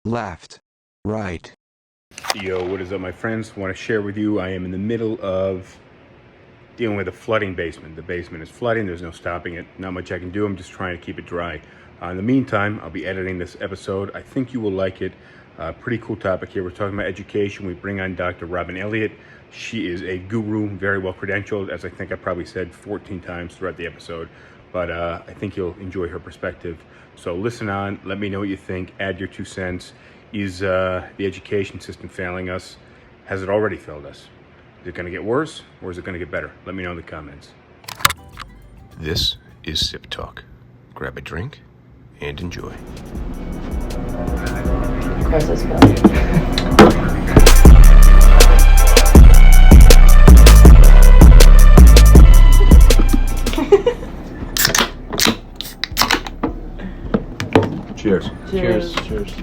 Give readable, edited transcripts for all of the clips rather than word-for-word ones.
left, right. Yo, what is up, my friends? I want to share with you, I am in the middle of dealing with a flooding basement. The basement is flooding, there's no stopping it. Not much I can do, I'm just trying to keep it dry. In the meantime, I'll be editing this episode. I think you will like it. Pretty cool topic here. We're talking about education. We bring on Dr. Robin Elliott. She is a guru, very well credentialed, as I think I probably said 14 times throughout the episode. But I think you'll enjoy her perspective. So listen on, let me know what you think, add your 2 cents. Is the education system failing us? Has it already failed us? Is it going to get worse, or is it going to get better? Let me know in the comments. This is SipTalk. Grab a drink and enjoy. Of course it's Phil. Cheers. Cheers. Cheers.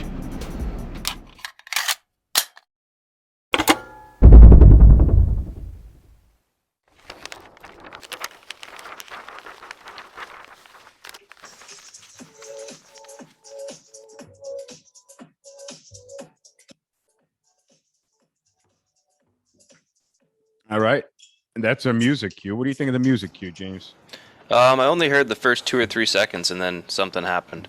All right. That's our music cue. What do you think of the music cue, James? I only heard the first 2 or 3 seconds, and then something happened.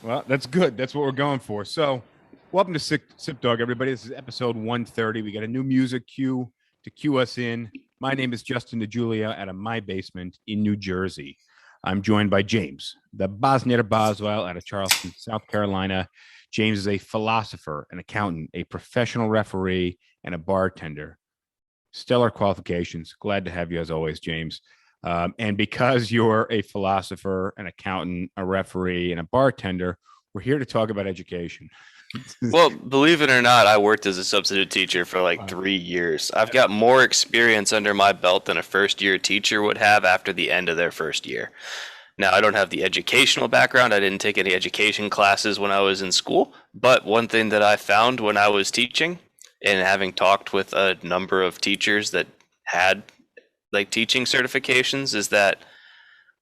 Well, that's good. That's what we're going for. So, welcome to SipTalk, everybody. This is episode 130. We got a new music cue to cue us in. My name is Justin DeJulia out of my basement in New Jersey. I'm joined by James, the Boswell out of Charleston, South Carolina. James is a philosopher, an accountant, a professional referee, and a bartender. Stellar qualifications. Glad to have you as always, James. And because you're a philosopher, an accountant, a referee, and a bartender, we're here to talk about education. Well, believe it or not, I worked as a substitute teacher for like 3 years. I've got more experience under my belt than a first-year teacher would have after the end of their first year. Now, I don't have the educational background. I didn't take any education classes when I was in school. But one thing that I found when I was teaching, and having talked with a number of teachers that had like teaching certifications, is that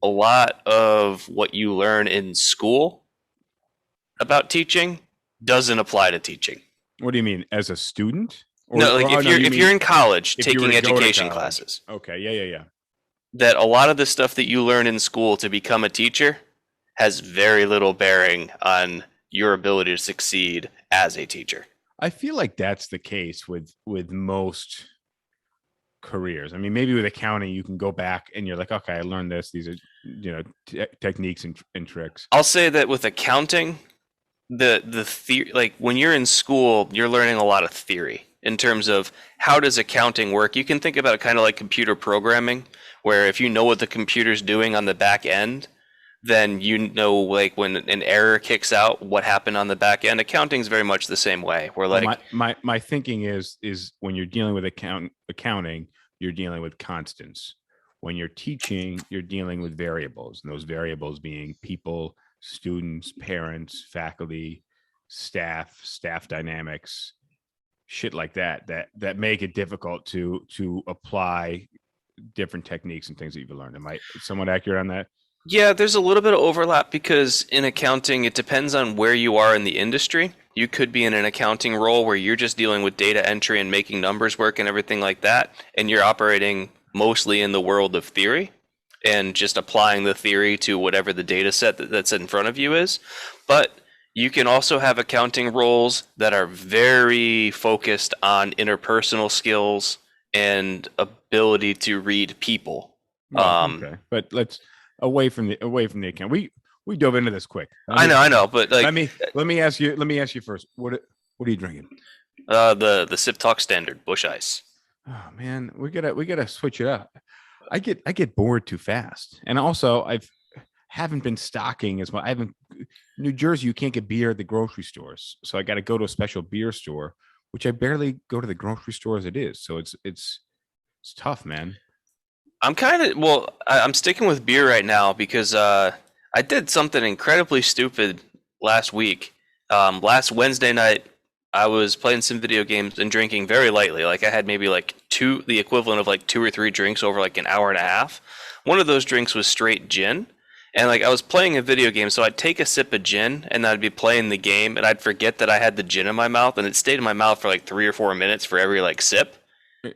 a lot of what you learn in school about teaching doesn't apply to teaching. What do you mean, as a student? No, like if you're in college if you were taking to go to education college. classes, Okay, yeah. that a lot of the stuff that you learn in school to become a teacher has very little bearing on your ability to succeed as a teacher. I feel like that's the case with most careers. I mean, maybe with accounting, you can go back and you're like, okay, I learned this. These are techniques and tricks. I'll say that with accounting, the theory, like when you're in school, you're learning a lot of theory in terms of how does accounting work. You can think about it kind of like computer programming, where if you know what the computer's doing on the back end, then you know, like when an error kicks out, what happened on the back end. Accounting is very much the same way. Where like my thinking is when you're dealing with accounting, you're dealing with constants. When you're teaching, you're dealing with variables, and those variables being people, students, parents, faculty, staff dynamics, shit like that make it difficult to apply different techniques and things that you've learned. Am I somewhat accurate on that? Yeah, there's a little bit of overlap because in accounting, it depends on where you are in the industry. You could be in an accounting role where you're just dealing with data entry and making numbers work and everything like that, and you're operating mostly in the world of theory and just applying the theory to whatever the data set that's in front of you is. But you can also have accounting roles that are very focused on interpersonal skills and ability to read people. Okay, but let's away from the account. We dove into this quick. I know, but like let me ask you first. What are you drinking? The SipTalk standard Bush Ice. Oh man, we gotta switch it up. I get bored too fast, and also haven't been stocking as much. New Jersey, you can't get beer at the grocery stores, so I got to go to a special beer store, which I barely go to the grocery store as it is. So it's tough, man. I'm sticking with beer right now because I did something incredibly stupid last week. Last Wednesday night, I was playing some video games and drinking very lightly. Like I had maybe like the equivalent of like 2 or 3 drinks over like an hour and a half. One of those drinks was straight gin. And like I was playing a video game, so I'd take a sip of gin and I'd be playing the game and I'd forget that I had the gin in my mouth and it stayed in my mouth for like 3 or 4 minutes for every like sip.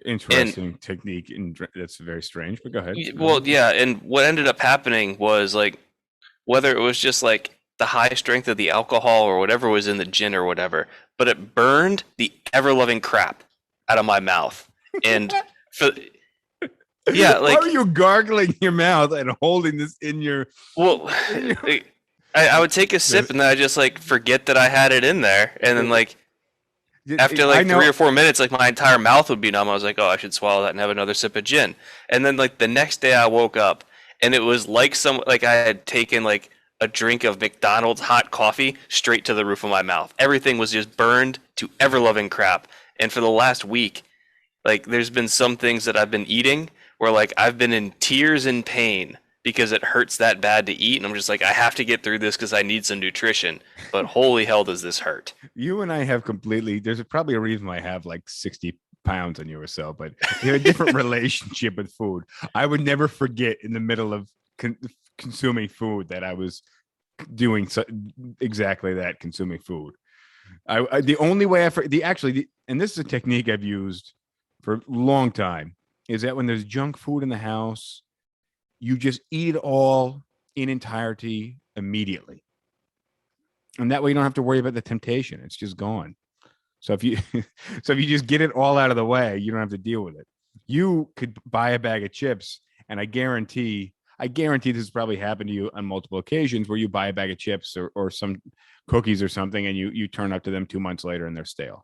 Interesting technique, and that's very strange. But go ahead. Well, yeah, and what ended up happening was like whether it was just like the high strength of the alcohol or whatever was in the gin or whatever, but it burned the ever loving crap out of my mouth. And for yeah, like how are you gargling your mouth and holding this in your? well, I would take a sip and then I just like forget that I had it in there, and then like after like 3 or 4 minutes, like my entire mouth would be numb. I was like, oh, I should swallow that and have another sip of gin. And then like the next day, I woke up and it was like I had taken like a drink of McDonald's hot coffee straight to the roof of my mouth. Everything was just burned to ever loving crap. And for the last week, like there's been some things that I've been eating where like I've been in tears and pain because it hurts that bad to eat, and I'm just like, I have to get through this because I need some nutrition. But holy hell, does this hurt? You and I have completely. There's probably a reason why I have like 60 pounds on you or so, but you have a different relationship with food. I would never forget in the middle of consuming food that I was doing exactly that, consuming food. The only way and this is a technique I've used for a long time, is that when there's junk food in the house, you just eat it all in entirety immediately. And that way you don't have to worry about the temptation. It's just gone. So if you just get it all out of the way, you don't have to deal with it. You could buy a bag of chips, and I guarantee this has probably happened to you on multiple occasions, where you buy a bag of chips or some cookies or something, and you turn up to them 2 months later and they're stale.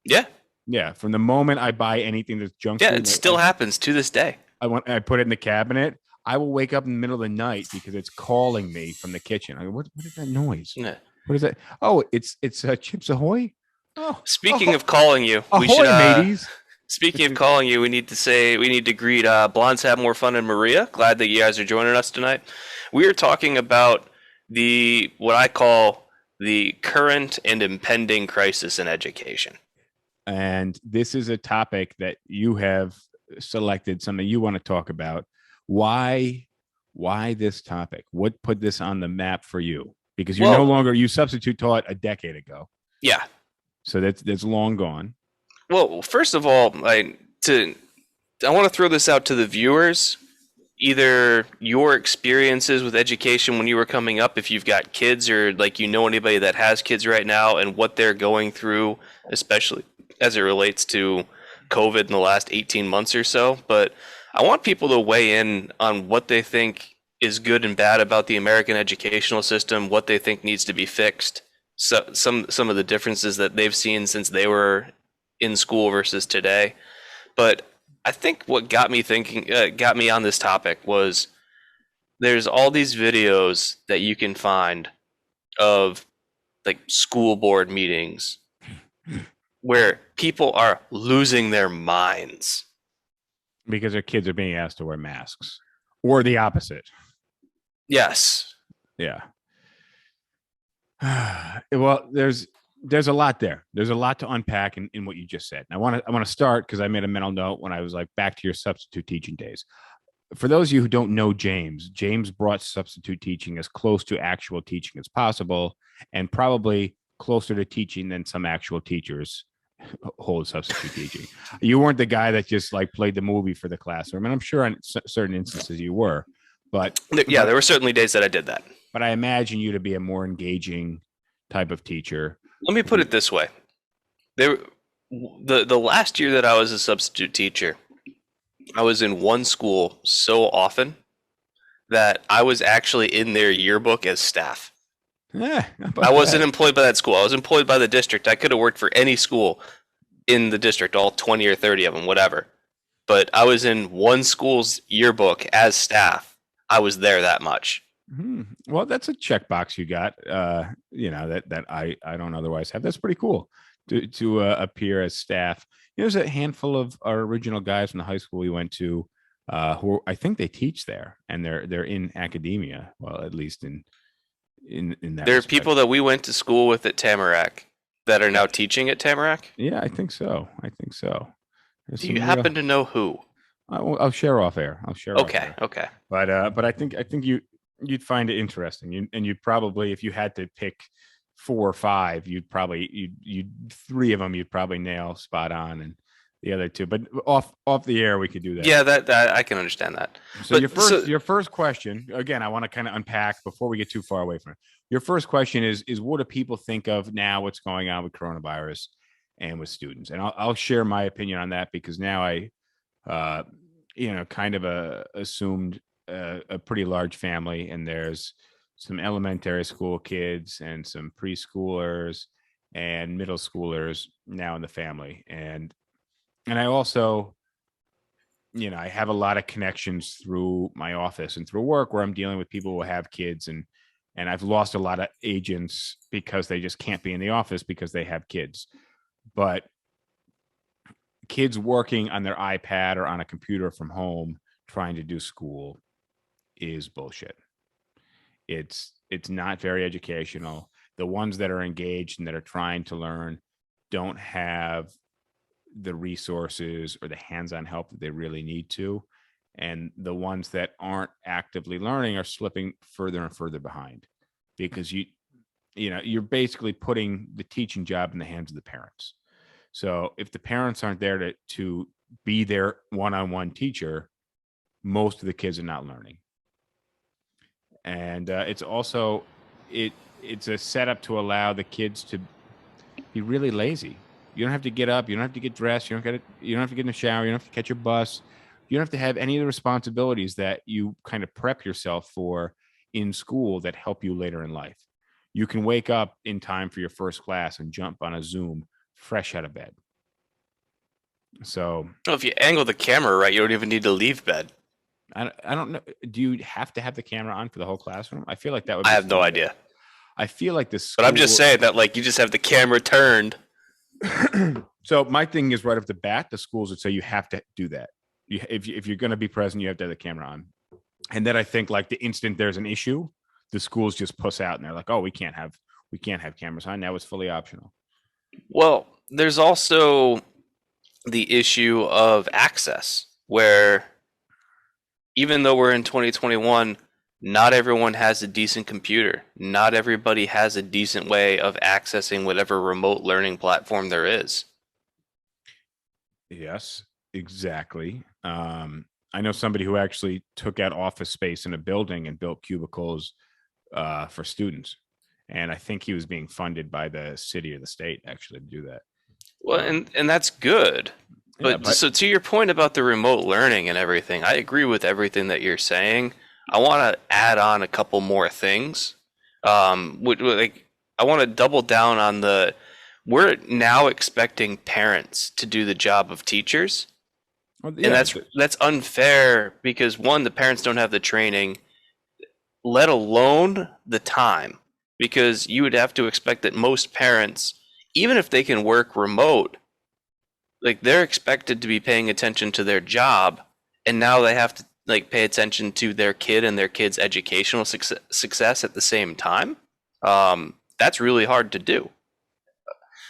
Yeah. Yeah. From the moment I buy anything that's junk food. Yeah, it still happens to this day. I put it in the cabinet. I will wake up in the middle of the night because it's calling me from the kitchen. I go, what is that noise? Yeah. What is that? Oh, it's Chips Ahoy. Oh, speaking of calling you, ahoy, we should. Mateys. Speaking of calling you, we need to greet Blondes Have More Fun and Maria. Glad that you guys are joining us tonight. We are talking about what I call the current and impending crisis in education. And this is a topic that you have selected, something you want to talk about. Why this topic? What put this on the map for you? Because you substitute taught a decade ago. Yeah. So that's long gone. Well, first of all, I want to throw this out to the viewers. Either your experiences with education when you were coming up, if you've got kids, or like anybody that has kids right now, and what they're going through, especially as it relates to COVID in the last 18 months or so. But I want people to weigh in on what they think is good and bad about the American educational system, what they think needs to be fixed, so some of the differences that they've seen since they were in school versus today. But I think what got me on this topic was there's all these videos that you can find of like school board meetings where people are losing their minds because their kids are being asked to wear masks, or the opposite. Yes. Yeah. Well, there's a lot there. There's a lot to unpack in what you just said. And I want to start because I made a mental note when I was like back to your substitute teaching days. For those of you who don't know James brought substitute teaching as close to actual teaching as possible, and probably closer to teaching than some actual teachers hold substitute teaching. You weren't the guy that just like played the movie for the classroom, and I'm sure on certain instances you were, but yeah, there were certainly days that I did that. But I imagine you to be a more engaging type of teacher. Let me put it this way. The last year that I was a substitute teacher, I was in one school so often that I was actually in their yearbook as staff. I wasn't employed by that school. I was employed by the district. I could have worked for any school in the district, all 20 or 30 of them, whatever. But I was in one school's yearbook as staff. I was there that much. Well, that's a checkbox you got, that I don't otherwise have. That's pretty cool to appear as staff. There's a handful of our original guys from the high school we went to who I think they teach there, and they're in academia. Well, at least in that. There are people that we went to school with at Tamarack that are now teaching at Tamarack. Yeah, I think so. Do you happen to know who? I'll share off air. Okay. But I think you'd find it interesting. And you'd probably, if you had to pick 4 or 5, you'd 3 of them you'd probably nail spot on, and the other 2. But off the air, we could do that. Yeah, that I can understand that. So your first question, again, I want to kind of unpack before we get too far away from it. Your first question is what do people think of now? What's going on with coronavirus and with students? And I'll share my opinion on that, because now I, kind of assumed a pretty large family, and there's some elementary school kids and some preschoolers and middle schoolers now in the family, and I also, I have a lot of connections through my office and through work where I'm dealing with people who have kids, and I've lost a lot of agents because they just can't be in the office because they have kids. But kids working on their iPad or on a computer from home trying to do school is bullshit. It's not very educational. The ones that are engaged and that are trying to learn don't have the resources or the hands-on help that they really need to. And the ones that aren't actively learning are slipping further and further behind, because you're basically putting the teaching job in the hands of the parents. So if the parents aren't there to be their one-on-one teacher, most of the kids are not learning. And it's also it's a setup to allow the kids to be really lazy. You don't have to get up. You don't have to get dressed. You don't have to get in the shower. You don't have to catch your bus. You don't have to have any of the responsibilities that you kind of prep yourself for in school that help you later in life. You can wake up in time for your first class and jump on a Zoom fresh out of bed. So, well, if you angle the camera right, you don't even need to leave bed. I don't know. Do you have to have the camera on for the whole classroom? I feel like that would be I have no idea. I feel like this. But I'm just saying that, like, you just have the camera turned. So my thing is, right off the bat, the schools would say you have to do that. If you're going to be present, you have to have the camera on. And then I think, like, the instant there's an issue, the schools just puss out and they're like, "Oh, we can't have cameras on." Now it's fully optional. Well, there's also the issue of access, where even though we're in 2021, not everyone has a decent computer. Not everybody has a decent way of accessing whatever remote learning platform there is. Yes, exactly. I know somebody who actually took out office space in a building and built cubicles for students. And I think he was being funded by the city or the state actually to do that. Well, and that's good. But so to your point about the remote learning and everything, I agree with everything that you're saying. I want to add on a couple more things. I want to double down on we're now expecting parents to do the job of teachers. Well, yeah, and that's unfair, because one, the parents don't have the training, let alone the time, because you would have to expect that most parents, even if they can work remote, like, they're expected to be paying attention to their job, and now they have to, like, pay attention to their kid and their kid's educational success at the same time. That's really hard to do.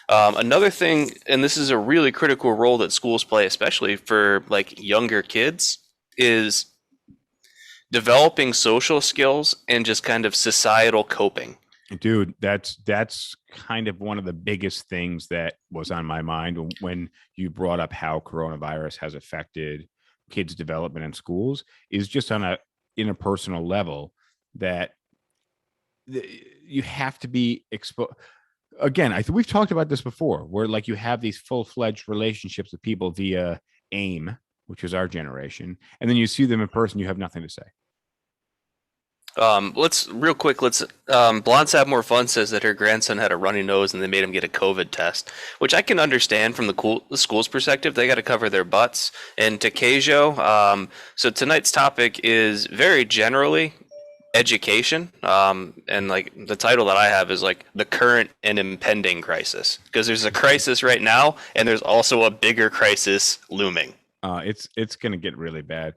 Another thing, and this is a really critical role that schools play, especially for, like, younger kids, is developing social skills and just kind of societal coping. Dude, that's kind of one of the biggest things that was on my mind when you brought up how coronavirus has affected kids' development in schools, is just on a interpersonal level, that you have to be exposed. Again, we've talked about this before, where, like, you have these full-fledged relationships with people via AIM, which is our generation, and then you see them in person, you have nothing to say. Blonde Have More Fun says that her grandson had a runny nose and they made him get a COVID test, which I can understand from the school's perspective. They got to cover their butts. And Takejo, so tonight's topic is very generally education. And, like, the title that I have is, like, the current and impending crisis, because there's a crisis right now and there's also a bigger crisis looming. It's going to get really bad.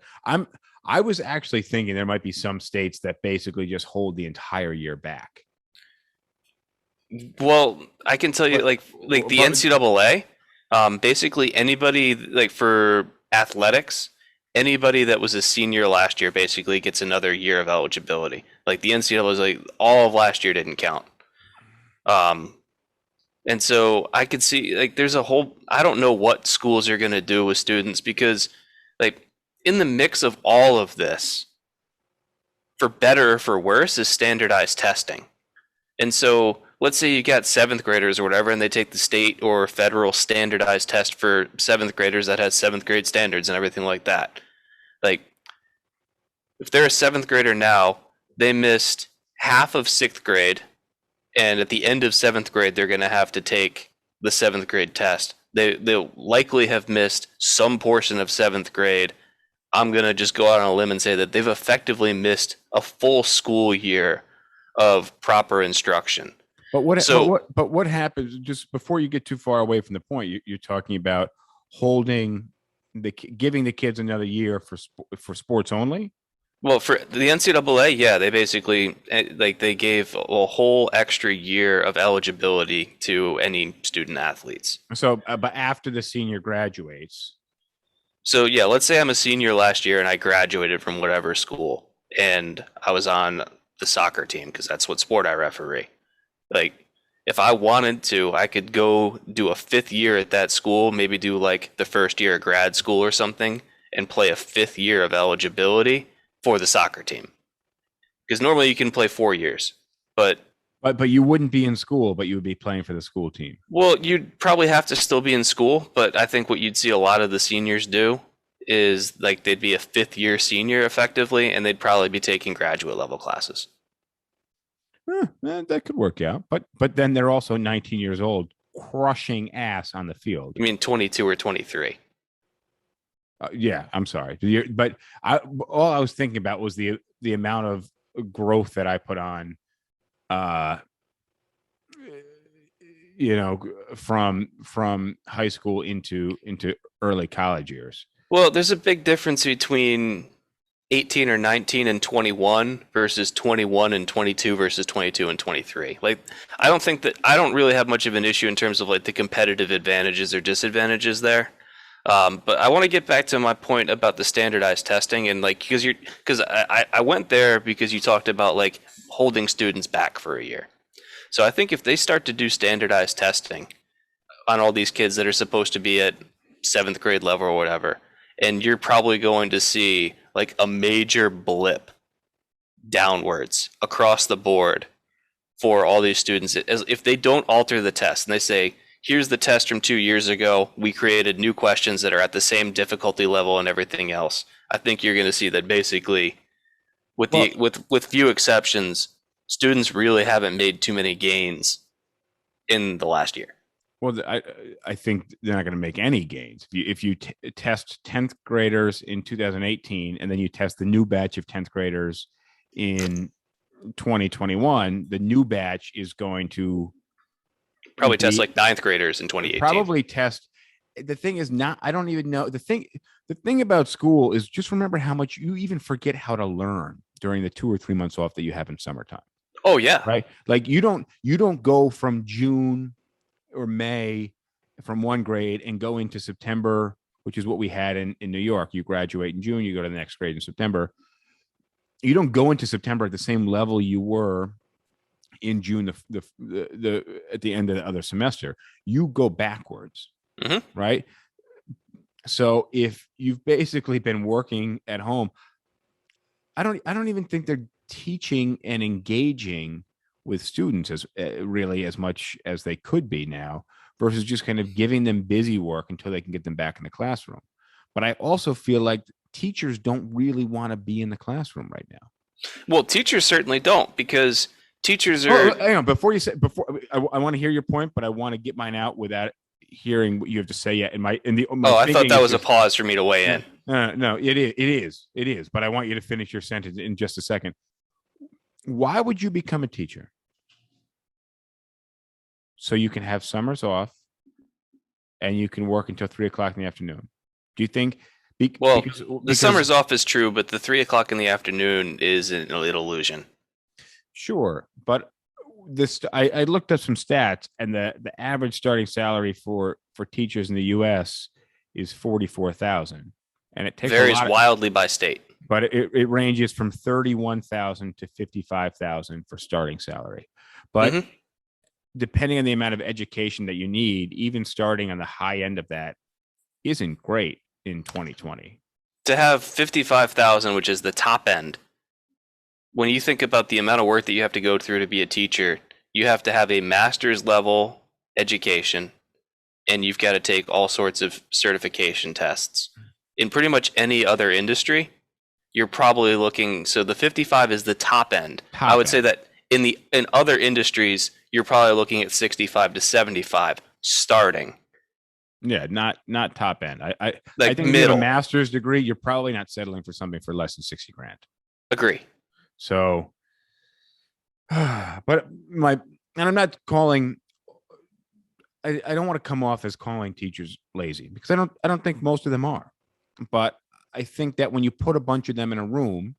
I was actually thinking there might be some states that basically just hold the entire year back. Well, I can tell you, like the NCAA, basically anybody, like, for athletics, anybody that was a senior last year basically gets another year of eligibility. Like the NCAA was like all of last year didn't count. And so I could see like there's a whole I don't know what schools are going to do with students because like in the mix of all of this, for better or for worse, is standardized testing. And so let's say you got seventh graders or whatever, and they take the state or federal standardized test for seventh graders that has seventh grade standards and everything like that. Like if they're a seventh grader now, they missed half of sixth grade, and at the end of seventh grade, they're going to have to take the seventh grade test. They'll likely have missed some portion of seventh grade. I'm going to just go out on a limb and say that they've effectively missed a full school year of proper instruction. But what happens just before you get too far away from the point? You're talking about giving the kids another year for sports only. Well, for the NCAA, yeah, they basically like they gave a whole extra year of eligibility to any student athletes. So, but after the senior graduates. So yeah, let's say I'm a senior last year and I graduated from whatever school and I was on the soccer team because that's what sport I referee. Like if I wanted to, I could go do a fifth year at that school, maybe do like the first year of grad school or something and play a fifth year of eligibility for the soccer team. Because normally you can play 4 years, but you wouldn't be in school, but you would be playing for the school team. Well, you'd probably have to still be in school, but I think what you'd see a lot of the seniors do is like they'd be a fifth year senior effectively, and they'd probably be taking graduate level classes. That could work out, but then they're also 19 years old, crushing ass on the field. You mean 22 or 23? Yeah, I'm sorry, but all I was thinking about was the amount of growth that I put on. From high school into early college years. Well, there's a big difference between 18 or 19 and 21 versus 21 and 22 versus 22 and 23. Like, I don't really have much of an issue in terms of like the competitive advantages or disadvantages there. But I want to get back to my point about the standardized testing and like because I went there because you talked about like holding students back for a year. So I think if they start to do standardized testing on all these kids that are supposed to be at seventh grade level or whatever, and you're probably going to see like a major blip downwards across the board for all these students. If they don't alter the test and they say, here's the test from 2 years ago, we created new questions that are at the same difficulty level and everything else, I think you're going to see that basically with few exceptions, students really haven't made too many gains in the last year. Well, I think they're not going to make any gains. If you test 10th graders in 2018 and then you test the new batch of 10th graders in 2021, the new batch is going to probably test like 9th graders in 2018. Probably test. The thing is not, I don't even know. The thing about school is just remember how much you even forget how to learn during the 2 or 3 months off that you have in summertime. Oh yeah. Right. Like you don't go from June or May from one grade and go into September, which is what we had in New York. You graduate in June, you go to the next grade in September. You don't go into September at the same level you were in June, the at the end of the other semester. You go backwards, right? So if you've basically been working at home, I don't even think they're teaching and engaging with students as really as much as they could be now, versus just kind of giving them busy work until they can get them back in the classroom. But I also feel like teachers don't really want to be in the classroom right now. Well, teachers certainly don't, because teachers are. Hang on, before I want to hear your point, but I want to get mine out without hearing what you have to say yet. I thought that was a pause for me to weigh in. No, it is. But I want you to finish your sentence in just a second. Why would you become a teacher? So you can have summers off and you can work until 3:00 in the afternoon. Do you think? Because the summers off is true, but the 3:00 in the afternoon is an illusion. Sure, but I looked up some stats, and the average starting salary for teachers in the U.S. is $44,000, and it takes varies wildly by state. but it ranges from 31,000 to 55,000 for starting salary. But Mhm. depending on the amount of education that you need, even starting on the high end of that isn't great in 2020. To have 55,000, which is the top end, when you think about the amount of work that you have to go through to be a teacher, you have to have a master's level education, and you've got to take all sorts of certification tests. In pretty much any other industry, you're probably looking, so the 55 is the top end. I would say that in other industries, you're probably looking at 65 to 75 starting. Yeah, not top end. I Like think if you have a middle. master's degree, you're probably not settling for something for less than 60 grand. Agree. So, but and I'm not calling. I don't want to come off as calling teachers lazy, because I don't think most of them are. But I think that when you put a bunch of them in a room,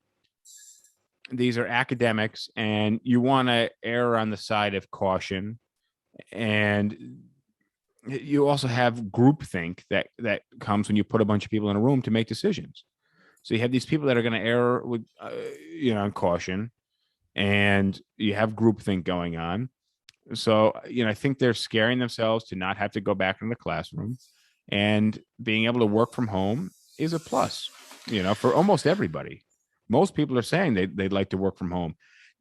these are academics, and you want to err on the side of caution, and you also have groupthink that comes when you put a bunch of people in a room to make decisions. So you have these people that are going to err with, on caution, and you have groupthink going on. So, I think they're scaring themselves to not have to go back in the classroom, and being able to work from home is a plus, for almost everybody. Most people are saying they'd like to work from home.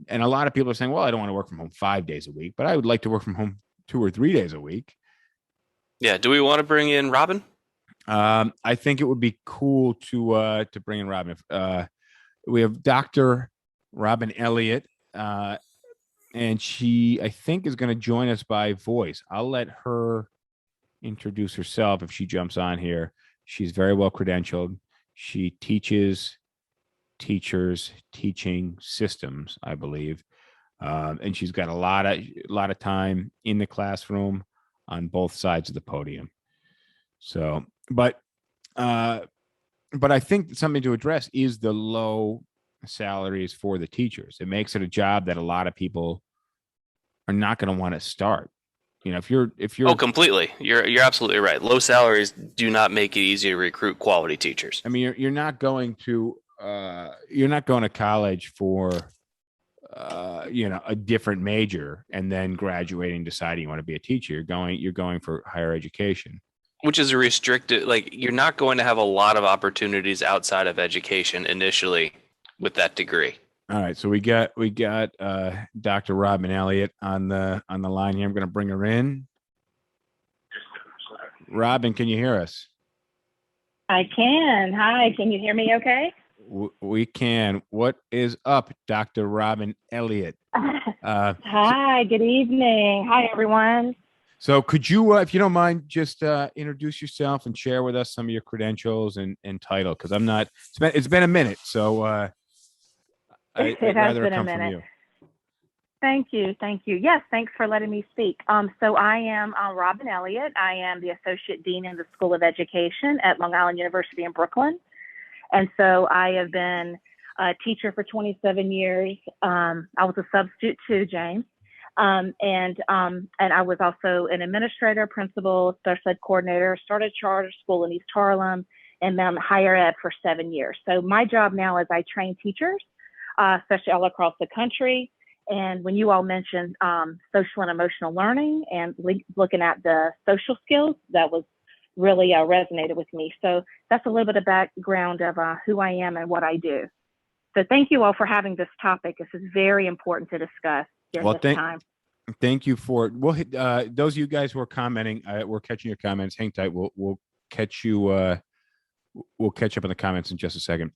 And a lot of people are saying, well, I don't want to work from home 5 days a week, but I would like to work from home 2 or 3 days a week. Yeah. Do we want to bring in Robin? I think it would be cool to bring in Robin. We have Dr. Robin Elliott, and she, I think, is going to join us by voice. I'll let her introduce herself if she jumps on here. She's very well credentialed. She teaches teachers teaching systems, I believe, and she's got a lot of time in the classroom on both sides of the podium. So, but I think something to address is the low salaries for the teachers. It makes it a job that a lot of people are not going to want to start. If you're Oh, completely. You're absolutely right. Low salaries do not make it easy to recruit quality teachers. I mean, you're not going to college for a different major and then graduating, deciding you want to be a teacher. You're going for higher education, which is a restricted, like, you're not going to have a lot of opportunities outside of education initially with that degree. All right, so we got Dr. Robin Elliott on the line here. I'm going to bring her in. Robin, can you hear us? I can. Hi, can you hear me okay? We can. What is up, Dr. Robin Elliott? Hi, good evening. Hi, everyone. So could you, if you don't mind, just introduce yourself and share with us some of your credentials and title? Because it's been a minute, so I'd rather it come from you. Thank you. Yes, thanks for letting me speak. So I am Robin Elliott. I am the Associate Dean in the School of Education at Long Island University in Brooklyn. And so I have been a teacher for 27 years. I was a substitute too, James. And I was also an administrator, principal, special ed coordinator, started charter school in East Harlem, and then higher ed for 7 years. So my job now is I train teachers, especially all across the country. And when you all mentioned social and emotional learning and looking at the social skills, that was really resonated with me. So that's a little bit of background of who I am and what I do. So thank you all for having this topic. This is very important to discuss during this time. Thank you for it. We'll hit those of you guys who are commenting. We're catching your comments. Hang tight. We'll catch you. We'll catch up in the comments in just a second.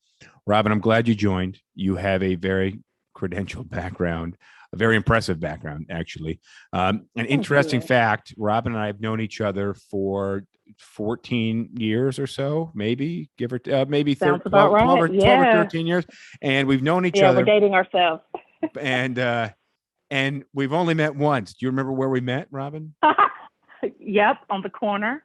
Robin, I'm glad you joined. You have a very credentialed background, a very impressive background, actually. An interesting fact: Robin and I have known each other for 14 years or so, maybe give or maybe 12 or 13 years, and we've known each other. We're dating ourselves. And we've only met once. Do you remember where we met, Robin? Yep, on the corner,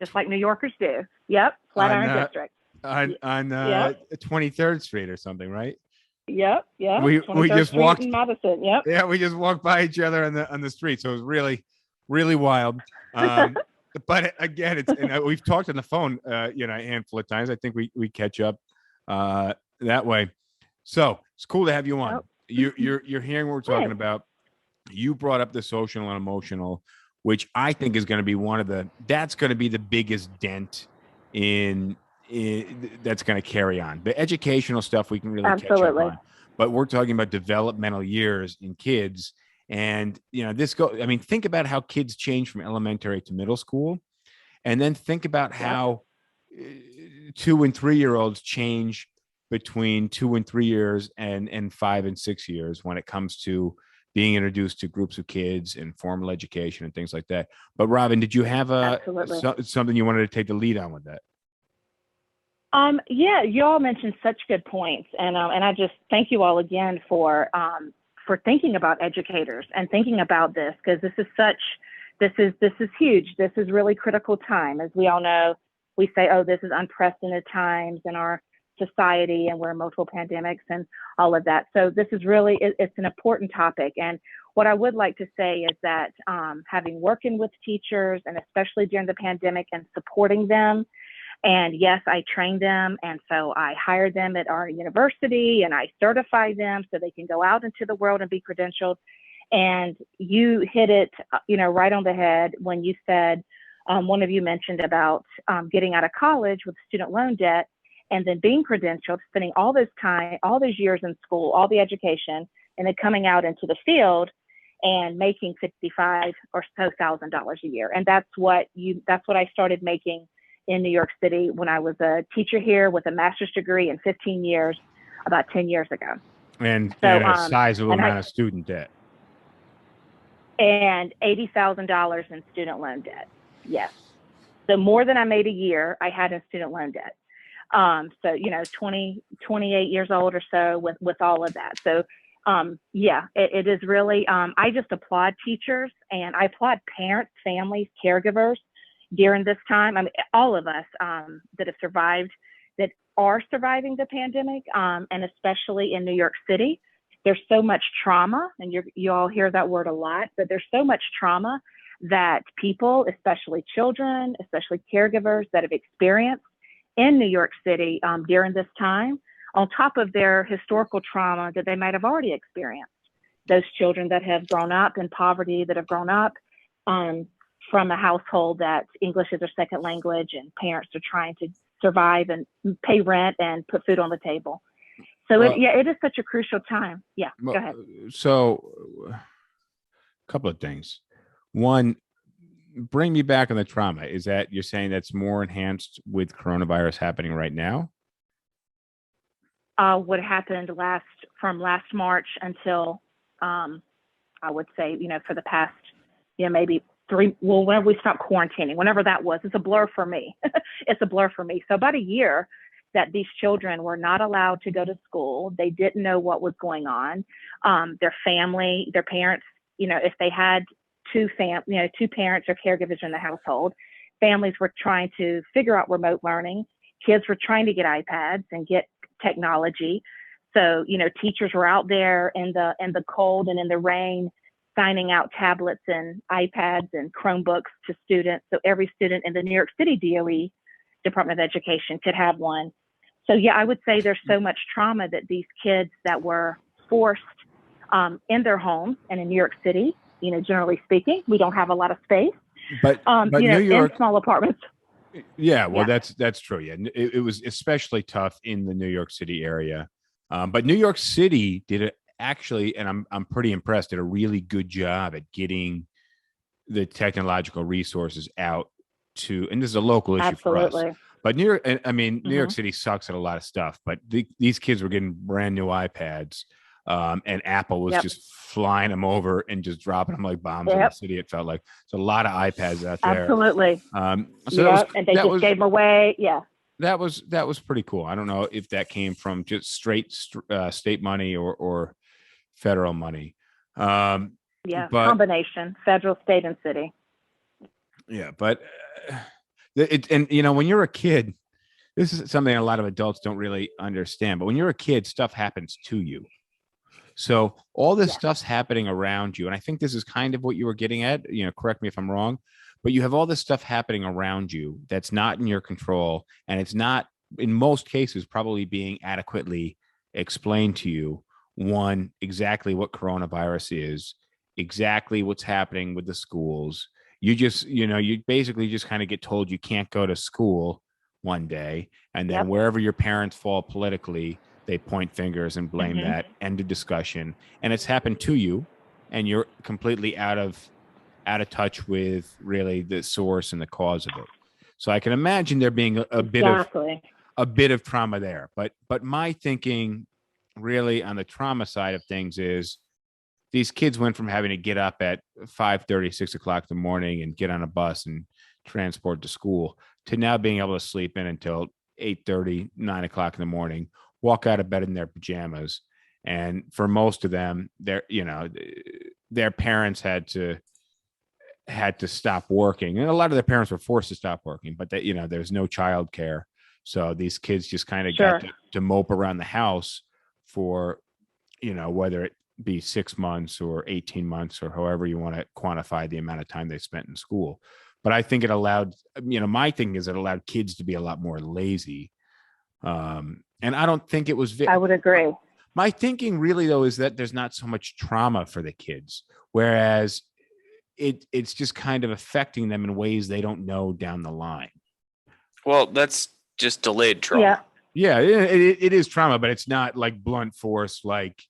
just like New Yorkers do. Yep, Flatiron District. On 23rd Street or something, right? Yep. We just walked in Madison. Yep. Yeah, we just walked by each other on the street, so it was really, really wild. But again, we've talked on the phone, a handful of times. I think we catch up that way. So it's cool to have you on. Oh. You're hearing what we're talking about. You brought up the social and emotional, which I think is going to be that's going to be the biggest dent in that's going to carry on. The educational stuff we can really catch up on, but we're talking about developmental years in kids. And think about how kids change from elementary to middle school, and then think about how 2 and 3 year olds change between 2 and 3 years and 5 and 6 years when it comes to being introduced to groups of kids and formal education and things like that. But Robin, did you have something you wanted to take the lead on with that? Yeah, you all mentioned such good points, and I just thank you all again for thinking about educators and thinking about this, because this is huge. This is really critical time. As we all know, we say, oh, this is unprecedented times in our society, and we're in multiple pandemics and all of that. So this is really, it's an important topic. And what I would like to say is that having working with teachers, and especially during the pandemic, and supporting them, and yes, I trained them, and so I hired them at our university, and I certified them so they can go out into the world and be credentialed. And you hit it, right on the head when you said, one of you mentioned about getting out of college with student loan debt, and then being credentialed, spending all this time, all those years in school, all the education, and then coming out into the field and making $65,000 or so a year. And that's what I started making in New York City when I was a teacher here with a master's degree in 15 years, about 10 years ago. And a sizable amount of student debt. And $80,000 in student loan debt. Yes. So more than I made a year, I had in student loan debt. So, 28 years old or so with all of that. So, it is really, I just applaud teachers, and I applaud parents, families, caregivers during this time. I mean, all of us that have survived, that are surviving the pandemic, and especially in New York City, there's so much trauma, and you all hear that word a lot, but there's so much trauma that people, especially children, especially caregivers, that have experienced in New York City during this time, on top of their historical trauma that they might have already experienced. Those children that have grown up in poverty, that have grown up from a household that English is their second language, and parents are trying to survive and pay rent and put food on the table. So it is such a crucial time. Yeah, go ahead. So a couple of things. One, bring me back on the trauma. Is that you're saying that's more enhanced with coronavirus happening right now? What happened from last March until I would say, for the past, maybe whenever we stopped quarantining, whenever that was, it's a blur for me. It's a blur for me. So about a year that these children were not allowed to go to school. They didn't know what was going on. Their family, their parents, if they had two parents or caregivers in the household, families were trying to figure out remote learning. Kids were trying to get iPads and get technology. So, teachers were out there in the cold and in the rain, signing out tablets and iPads and Chromebooks to students. So every student in the New York City DOE, Department of Education, could have one. So yeah, I would say there's so much trauma that these kids that were forced in their homes and in New York City, generally speaking, we don't have a lot of space. But New York, in small apartments. Yeah, well, that's true. Yeah, it was especially tough in the New York City area. But New York City did it actually, and I'm pretty impressed, did a really good job at getting the technological resources out to, and this is a local issue for us. But New York, New York City sucks at a lot of stuff, but these kids were getting brand new iPads, and Apple was just flying them over and just dropping them like bombs in the city. It felt like there's a lot of iPads out there. Absolutely. So and they just gave them away. Yeah. That was pretty cool. I don't know if that came from just straight state money or federal money. Combination, federal, state, and city. Yeah, but when you're a kid, this is something a lot of adults don't really understand. But when you're a kid, stuff happens to you. So all this stuff's happening around you, and I think this is kind of what you were getting at. Correct me if I'm wrong. But you have all this stuff happening around you that's not in your control, and it's not in most cases, probably being adequately explained to you. One, exactly what coronavirus is, exactly what's happening with the schools. You basically just kind of get told you can't go to school one day. And then Yep. wherever your parents fall politically, they point fingers and blame Mhm. that. End of discussion. And it's happened to you, and you're completely out of touch with really the source and the cause of it. So I can imagine there being a bit of trauma there. But my thinking really on the trauma side of things is these kids went from having to get up at 5:30, 6 o'clock in the morning and get on a bus and transport to school to now being able to sleep in until 8:30, 9 o'clock in the morning, walk out of bed in their pajamas. And for most of them, their parents had to stop working, and a lot of their parents were forced to stop working, but there's no child care. So these kids just kind of got to mope around the house for, whether it be 6 months or 18 months or however you want to quantify the amount of time they spent in school. But I think it allowed, my thing is it allowed kids to be a lot more lazy. And I don't think it was. I would agree. My thinking really, though, is that there's not so much trauma for the kids, whereas it's just kind of affecting them in ways they don't know down the line. Well, that's just delayed trauma. Yeah, it is trauma, but it's not like blunt force, like,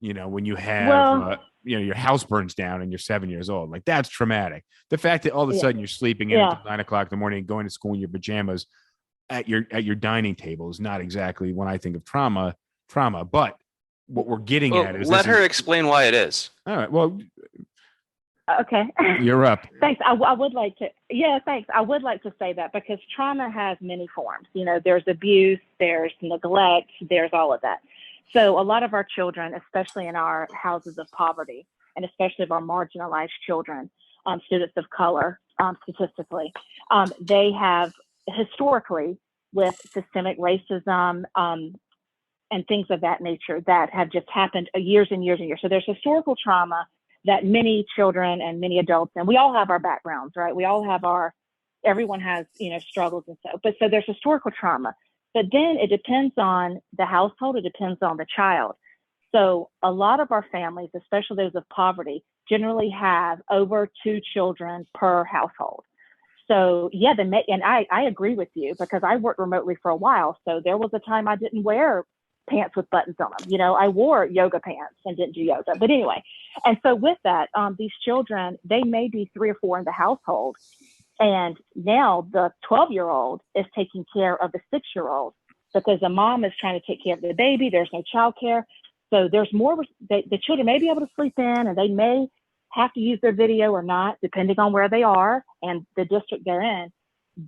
when you have, your house burns down and you're 7 years old. Like, that's traumatic. The fact that all of a sudden you're sleeping in until 9 o'clock in the morning and going to school in your pajamas at your dining table is not exactly when I think of trauma. But what we're getting at is let her explain why it is. All right. Well, okay. You're up. Thanks. I would like to. Yeah, thanks. I would like to say that because trauma has many forms. There's abuse, there's neglect, there's all of that. So a lot of our children, especially in our houses of poverty, and especially of our marginalized children, students of color, statistically, they have historically, with systemic racism and things of that nature that have just happened years and years and years. So there's historical trauma that many children and many adults, and we all have our backgrounds, right? We all have everyone has, struggles and so, but so there's historical trauma. But then it depends on the household, it depends on the child. So a lot of our families, especially those of poverty, generally have over 2 children per household. So yeah, and I agree with you because I worked remotely for a while. So there was a time I didn't wear pants with buttons on them. I wore yoga pants and didn't do yoga. But anyway, and so with that, these children, they may be 3 or 4 in the household. And now the 12-year-old is taking care of the 6-year-old because the mom is trying to take care of the baby. There's no child care. So there's more, the children may be able to sleep in and they may have to use their video or not, depending on where they are and the district they're in,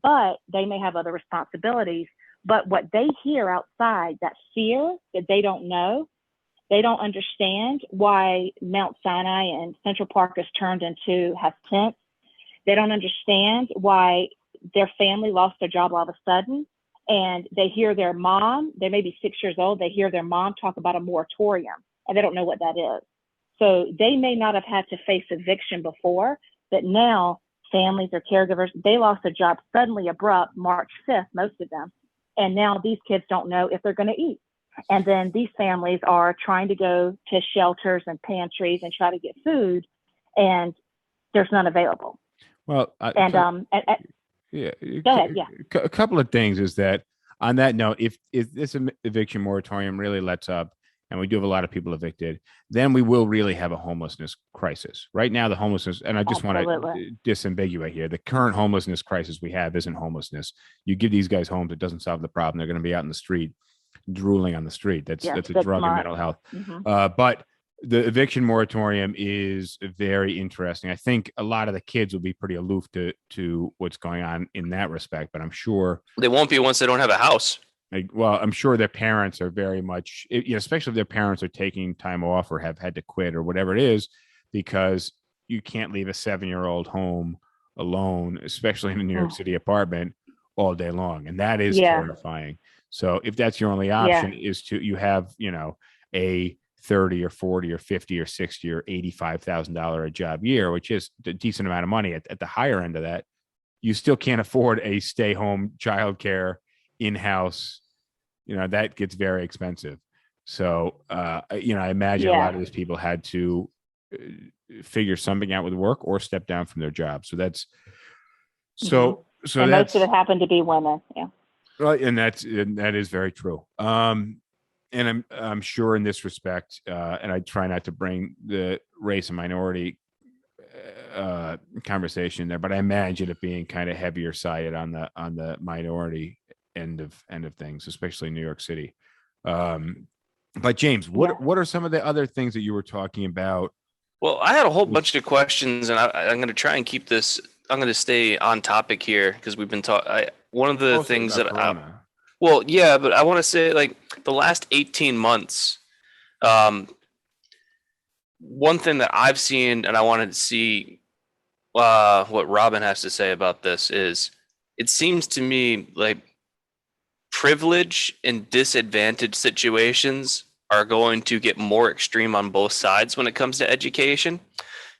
but they may have other responsibilities. But what they hear outside, that fear that they don't know, they don't understand why Mount Sinai and Central Park has tents. They don't understand why their family lost their job all of a sudden. And they hear their mom, they may be 6 years old, they hear their mom talk about a moratorium, and they don't know what that is. So they may not have had to face eviction before, but now families or caregivers, they lost their job suddenly, abrupt, March 5th, most of them. And now these kids don't know if they're going to eat. And then these families are trying to go to shelters and pantries and try to get food, and there's none available. Well, go ahead. Yeah. A couple of things is that on that note, if this eviction moratorium really lets up, and we do have a lot of people evicted, then we will really have a homelessness crisis. Right now, the homelessness, and I just want to disambiguate here, the current homelessness crisis we have isn't homelessness. You give these guys homes, it doesn't solve the problem. They're going to be out in the street, drooling on the street. That's a drug and mental health. Mm-hmm. But the eviction moratorium is very interesting. I think a lot of the kids will be pretty aloof to what's going on in that respect, but I'm sure they won't be once they don't have a house. I'm sure their parents are very much, especially if their parents are taking time off or have had to quit or whatever it is, because you can't leave a 7-year-old home alone, especially in a New York City apartment, all day long. And that is terrifying. So if that's your only option is you have, a 30 or 40 or 50 or 60 or $85,000 a job year, which is a decent amount of money at the higher end of that, you still can't afford a stay home childcare in-house, that gets very expensive. So, I imagine a Yeah. lot of these people had to figure something out with work or step down from their job. So that's And most of that's it happened to be women. Yeah. right, and that is very true. And I'm sure in this respect, and I try not to bring the race and minority conversation there, but I imagine it being kind of heavier sided on the minority end of things, especially in New York City. But James, what are some of the other things that you were talking about? Well, I had a whole bunch of questions, and I'm going to try and keep this. I'm going to stay on topic here because we've been talking. One of the Mostly things about that I, Corona. well, yeah, but I want to say like the last 18 months. One thing that I've seen, and I wanted to see what Robin has to say about this is, it seems to me like privilege and disadvantaged situations are going to get more extreme on both sides when it comes to education.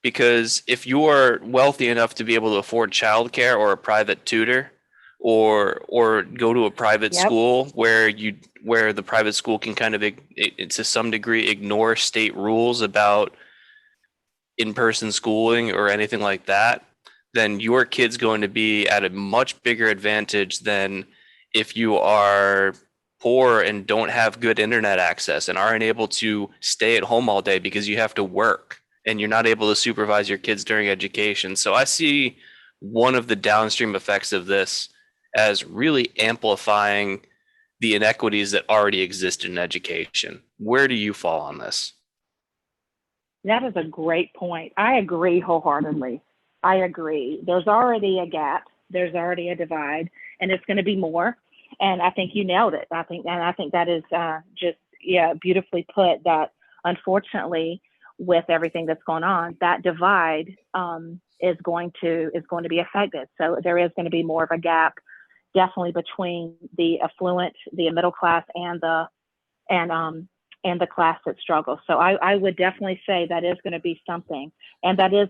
Because if you are wealthy enough to be able to afford childcare or a private tutor, or go to a private Yep. school where the private school can kind of to some degree ignore state rules about in-person schooling or anything like that, then your kid's going to be at a much bigger advantage than if you are poor and don't have good internet access and aren't able to stay at home all day because you have to work and you're not able to supervise your kids during education. So I see one of the downstream effects of this as really amplifying the inequities that already exist in education. Where do you fall on this? That is a great point. I agree wholeheartedly. I agree. There's already a gap. There's already a divide, and it's going to be more. And I think you nailed it. I think that is beautifully put. That unfortunately, with everything that's going on, that divide is going to be affected. So there is going to be more of a gap, definitely between the affluent, the middle class, and the class that struggles. So I would definitely say that is going to be something. And that is,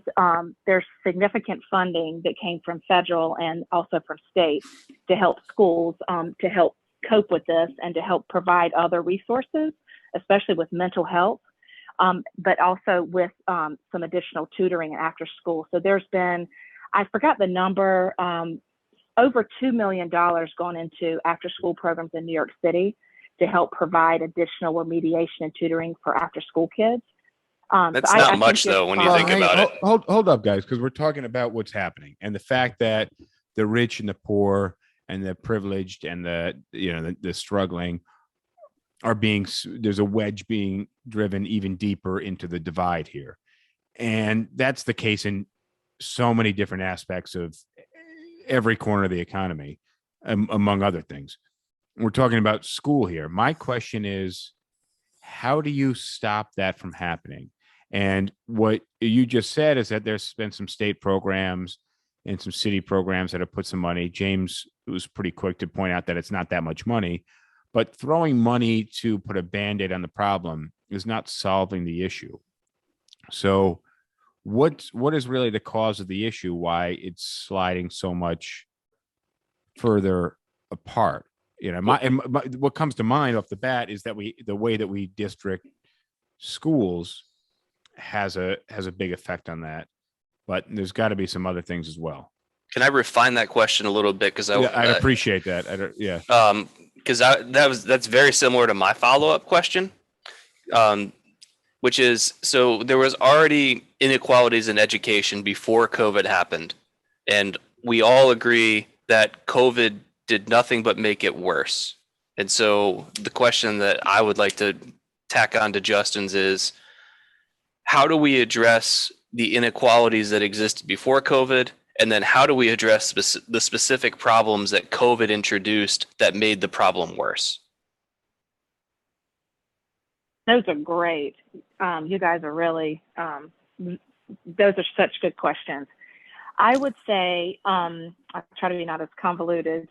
there's significant funding that came from federal and also from state to help schools to help cope with this and to help provide other resources, especially with mental health, but also with some additional tutoring and after school. So there's been, I forgot the number, over $2 million gone into after school programs in New York City to help provide additional remediation and tutoring for after school kids. That's not much though when you think about it. Hold up, guys, because we're talking about what's happening and the fact that the rich and the poor and the privileged and the struggling are there's a wedge being driven even deeper into the divide here. And that's the case in so many different aspects of every corner of the economy, among other things. We're talking about school here. My question is, how do you stop that from happening? And what you just said is that there's been some state programs and some city programs that have put some money. James was pretty quick to point out that it's not that much money, but throwing money to put a Band-Aid on the problem is not solving the issue. So what is really the cause of the issue? Why it's sliding so much further apart? What comes to mind off the bat is that the way that we district schools has a big effect on that, but there's got to be some other things as well. Can I refine that question a little bit? Because I'd appreciate that. Because that's very similar to my follow-up question, which is, so there was already inequalities in education before COVID happened, and we all agree that COVID did nothing but make it worse. And so the question that I would like to tack on to Justin's is, how do we address the inequalities that existed before COVID? And then how do we address the specific problems that COVID introduced that made the problem worse? Those are great. You guys are really, those are such good questions. I would say, I try to be not as convoluted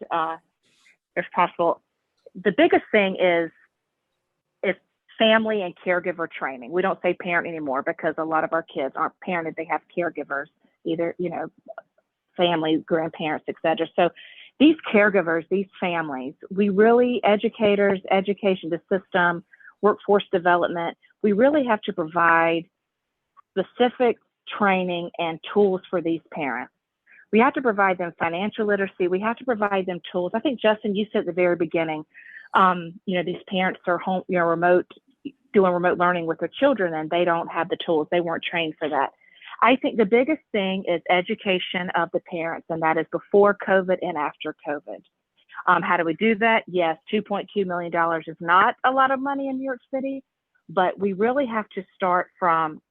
if possible. The biggest thing is family and caregiver training. We don't say parent anymore because a lot of our kids aren't parented. They have caregivers, either, family, grandparents, etc. So these caregivers, these families, we really, educators, education, the system, workforce development, we really have to provide specific training and tools for these parents. We have to provide them financial literacy. We have to provide them tools. I think, Justin, you said at the very beginning, these parents are home, doing remote learning with their children, and they don't have the tools. They weren't trained for that. I think the biggest thing is education of the parents, and that is before COVID and after COVID. How do we do that? Yes, $2.2 million is not a lot of money in New York City, but we really have to start from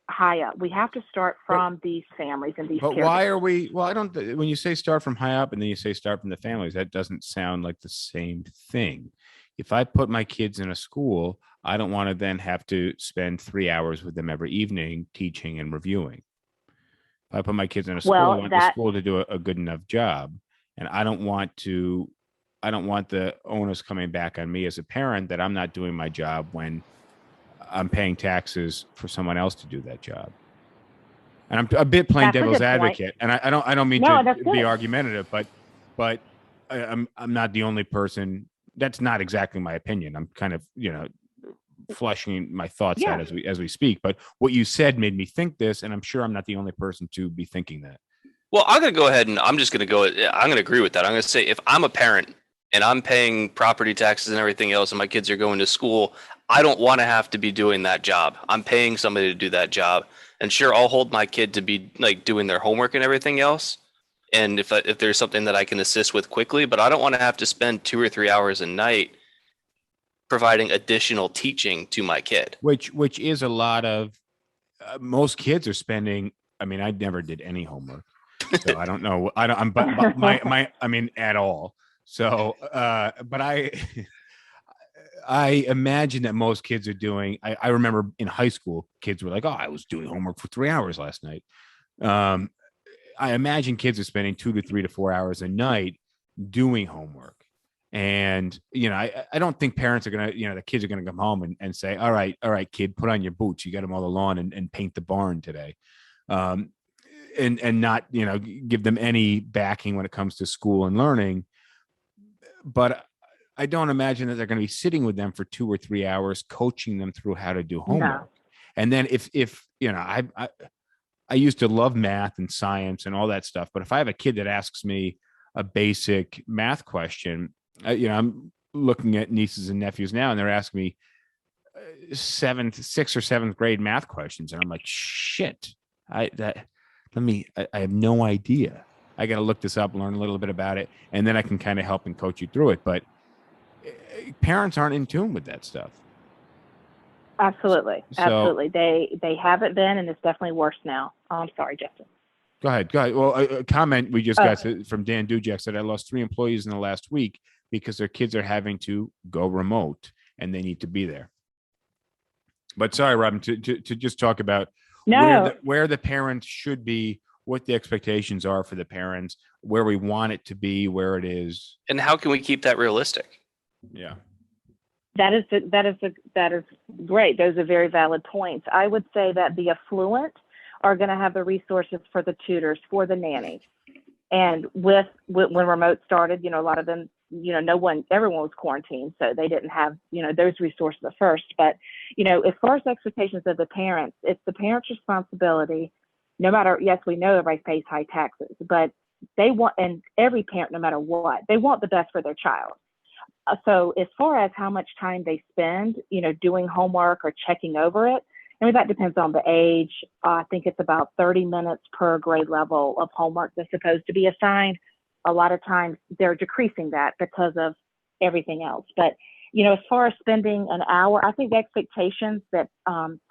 high up. We have to start from these families and these. But why are we? Well, I don't. When you say start from high up and then you say start from the families, that doesn't sound like the same thing. If I put my kids in a school, I don't want to then have to spend 3 hours with them every evening teaching and reviewing. If I put my kids in a school, I want the school to do a good enough job, and I don't want the onus coming back on me as a parent that I'm not doing my job when I'm paying taxes for someone else to do that job. And I'm a bit playing devil's advocate, and I don't mean to be argumentative, but I'm not the only person. That's not exactly my opinion. I'm kind of, fleshing my thoughts out as we speak. But what you said made me think this, and I'm sure I'm not the only person to be thinking that. Well, I'm going to go ahead and I'm going to agree with that. I'm going to say if I'm a parent and I'm paying property taxes and everything else and my kids are going to school, I don't want to have to be doing that job. I'm paying somebody to do that job. And sure, I'll hold my kid to be like doing their homework and everything else. And if there's something that I can assist with quickly, but I don't want to have to spend 2 or 3 hours a night providing additional teaching to my kid. Which is a lot of, most kids are spending, I mean, I never did any homework, so I don't know. At all. So, but I imagine that most kids are doing, I remember in high school, kids were like, oh, I was doing homework for 3 hours last night. I imagine kids are spending 2 to 3 to 4 hours a night doing homework. And, I don't think parents are going to, the kids are going to come home and say, all right, kid, put on your boots. You got to mow the lawn and paint the barn today. And not, give them any backing when it comes to school and learning. But I don't imagine that they're going to be sitting with them for 2 or 3 hours, coaching them through how to do homework. No. And then if I used to love math and science and all that stuff, but if I have a kid that asks me a basic math question, I'm looking at nieces and nephews now, and they're asking me 6th or 7th grade math questions, and I'm like, shit, I have no idea. I got to look this up, learn a little bit about it, and then I can kind of help and coach you through it. But parents aren't in tune with that stuff. Absolutely. They haven't been, and it's definitely worse now. Oh, I'm sorry, Justin. Go ahead. Well, a comment we just got from Dan Dujak said, I lost 3 employees in the last week because their kids are having to go remote and they need to be there. But sorry, Robin, to just talk about where the parents should be, what the expectations are for the parents, where we want it to be, where it is. And how can we keep that realistic? Yeah. That is great. Those are very valid points. I would say that the affluent are going to have the resources for the tutors, for the nannies. And when remote started, a lot of them, everyone was quarantined, so they didn't have, those resources at first. But, as far as expectations of the parents, it's the parents' responsibility. No matter, yes, we know everybody pays high taxes, but they want, and every parent, no matter what, they want the best for their child. So as far as how much time they spend, doing homework or checking over it, that depends on the age. I think it's about 30 minutes per grade level of homework that's supposed to be assigned. A lot of times they're decreasing that because of everything else. But, as far as spending an hour, I think the expectations that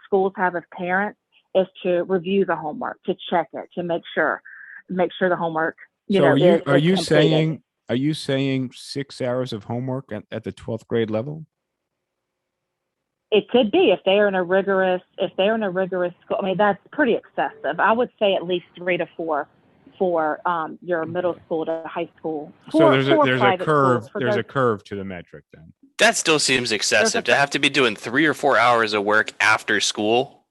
schools have of parents is to review the homework, to check it, to make sure the homework, are you saying 6 hours of homework at the 12th grade level? It could be if they're in a rigorous school. I mean, that's pretty excessive. I would say at least 3 to 4 for your middle school to high school. So there's a curve. There's a curve to the metric then. That still seems excessive to have to be doing 3 or 4 hours of work after school.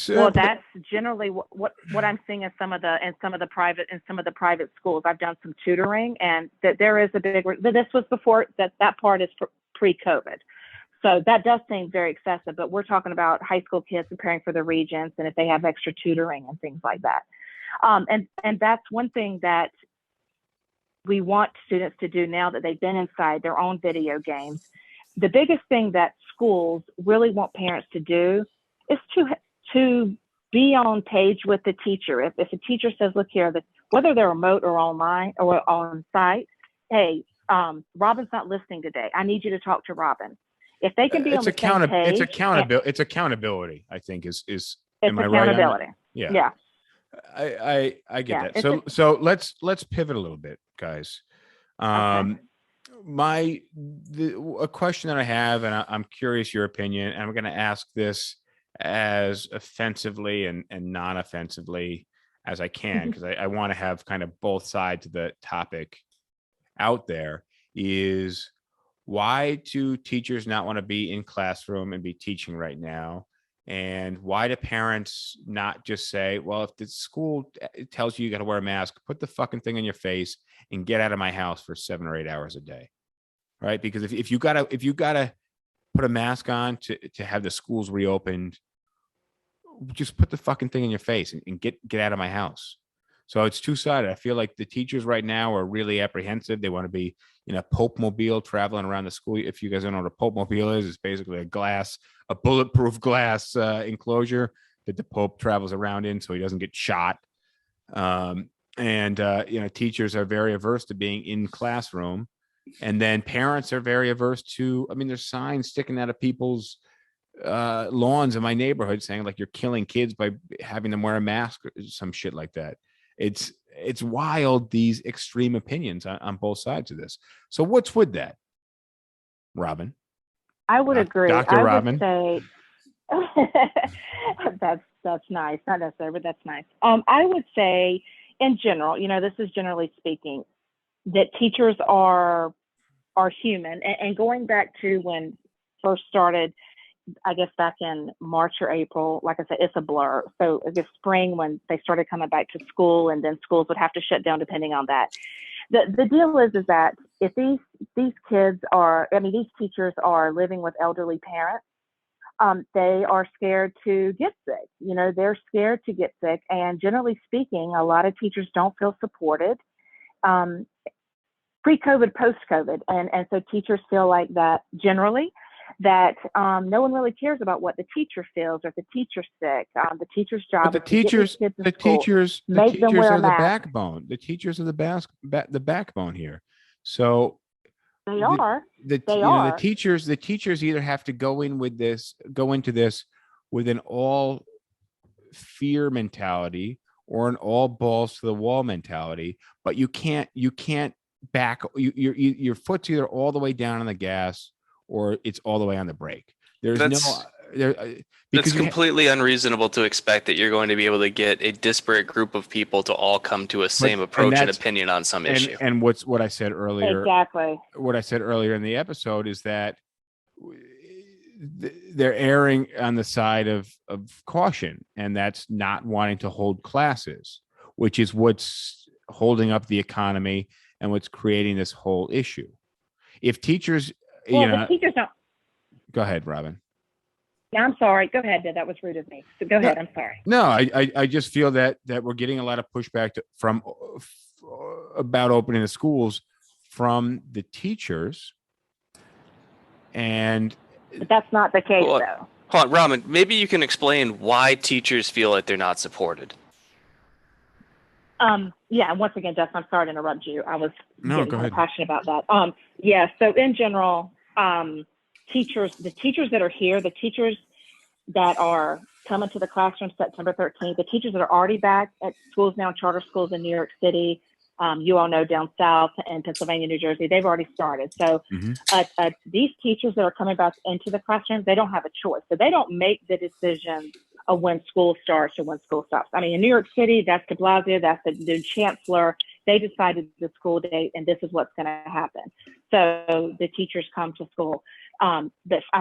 Well, that's generally what I'm seeing in some of the private schools. I've done some tutoring, and that there is a big. This was before that part is pre-COVID, so that does seem very excessive. But we're talking about high school kids preparing for the regents, and if they have extra tutoring and things like that, and that's one thing that we want students to do now that they've been inside their own video games. The biggest thing that schools really want parents to do is to be on page with the teacher. If a teacher says, look here, whether they're remote or online or on site, hey, Robin's not listening today. I need you to talk to Robin. If they can be on the same page. It's accountability, I think is am I right? Accountability. Yeah. I get that. So let's pivot a little bit, guys. Okay. A question that I have, and I'm curious your opinion, and I'm going to ask this as offensively and non-offensively as I can, because I want to have kind of both sides of the topic out there, is why do teachers not want to be in classroom and be teaching right now? And why do parents not just say, well, if the school tells you got to wear a mask, put the fucking thing in your face and get out of my house for 7 or 8 hours a day, right? Because if you gotta put a mask on to have the schools reopened, just put the fucking thing in your face and get out of my house. So it's two-sided. I feel like the teachers right now are really apprehensive. They want to be in a Pope mobile traveling around the school. If you guys don't know what a Pope mobile is, it's basically a bulletproof glass enclosure that the Pope travels around in so he doesn't get shot. Teachers are very averse to being in classroom. And then parents are very averse to, there's signs sticking out of people's lawns in my neighborhood saying like you're killing kids by having them wear a mask or some shit like that. It's wild, these extreme opinions on both sides of this. So what's with that, Robin? I would agree. Dr. Robin. I would say that's nice. Not necessarily, but that's nice. I would say in general, this is generally speaking, that teachers are human. And going back to when first started, I guess back in March or April, like I said, it's a blur. So I guess spring when they started coming back to school, and then schools would have to shut down depending on that. The deal is that if these teachers are living with elderly parents, they are scared to get sick. They're scared to get sick. And generally speaking, a lot of teachers don't feel supported. Pre-COVID, post-COVID. And so teachers feel like that generally, that no one really cares about what the teacher feels or if the teacher's sick. The teacher's job the teachers are the backbone. The teachers are the backbone here. So they are. The teachers either have to go into this with an all fear mentality or an all balls to the wall mentality, but you can't back your foot's either all the way down on the gas or it's all the way on the brake. It's completely unreasonable to expect that you're going to be able to get a disparate group of people to all come to a same approach and opinion on some issue. And what I said earlier, exactly. What I said earlier in the episode is that they're erring on the side of caution, and that's not wanting to hold classes, which is what's holding up the economy and what's creating this whole issue. If teachers, the teachers don't. Go ahead, Robin. Yeah, I'm sorry. Go ahead. That was rude of me. So go ahead. I'm sorry. No, I just feel that we're getting a lot of pushback about opening the schools from the teachers, but that's not the case, though. Hold on, Robin. Maybe you can explain why teachers feel like they're not supported. Yeah. Once again, Justin, I'm sorry to interrupt you. I was getting passionate about that. Yeah. So in general, the teachers that are here, the teachers that are coming to the classroom September 13th, the teachers that are already back at schools now, charter schools in New York City, you all know down south in Pennsylvania, New Jersey, they've already started. So these teachers that are coming back into the classroom, they don't have a choice. So they don't make the decision of when school starts or when school stops. In New York City, that's de Blasio, that's the new chancellor. They decided the school date, and this is what's going to happen. So the teachers come to school. I